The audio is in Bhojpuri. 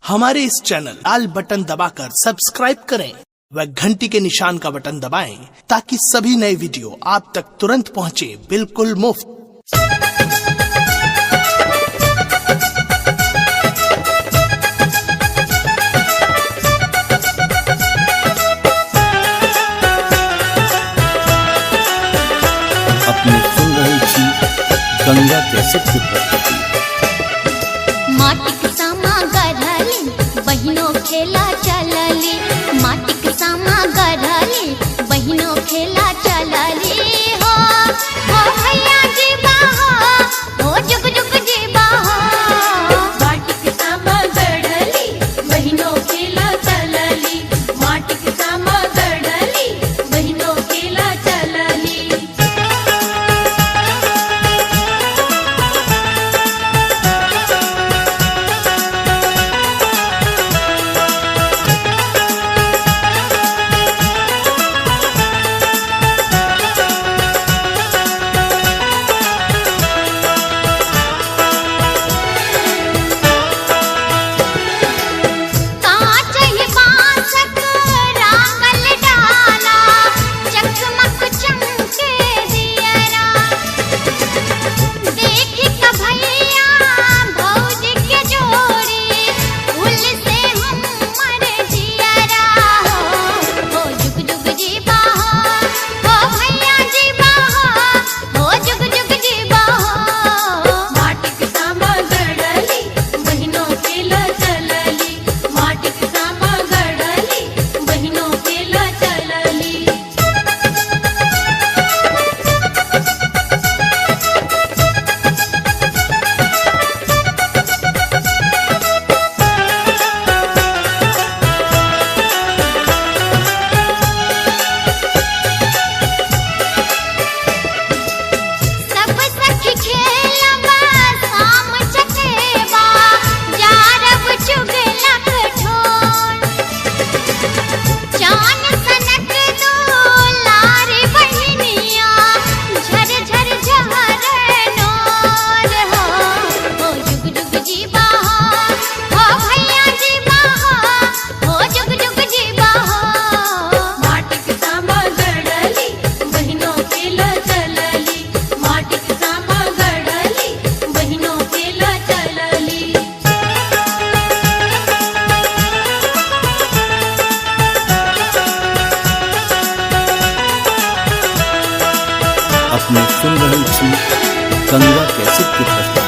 हमारे इस चैनल लाल बटन दबाकर सब्सक्राइब करें व घंटी के निशान का बटन दबाएं ताकि सभी नए वीडियो आप तक तुरंत पहुंचे बिल्कुल मुफ्त। अपने सुन रही थी गंगा कैसे प्रस्तुति। माटिक सामा गढ़ली बहिनो खेला चलली, माटिक सामा गढ़ली बहिनो खेला चलली हो भैया जी बाहो हो जुग जुग जी बाहो। माटिक सामा गढ़ली बहिनो खेला चलली, माटिक सामा गढ़ली बहिनो खेला चलली। अपने सुन रही थी गंगा कैसे प्रस्तुति।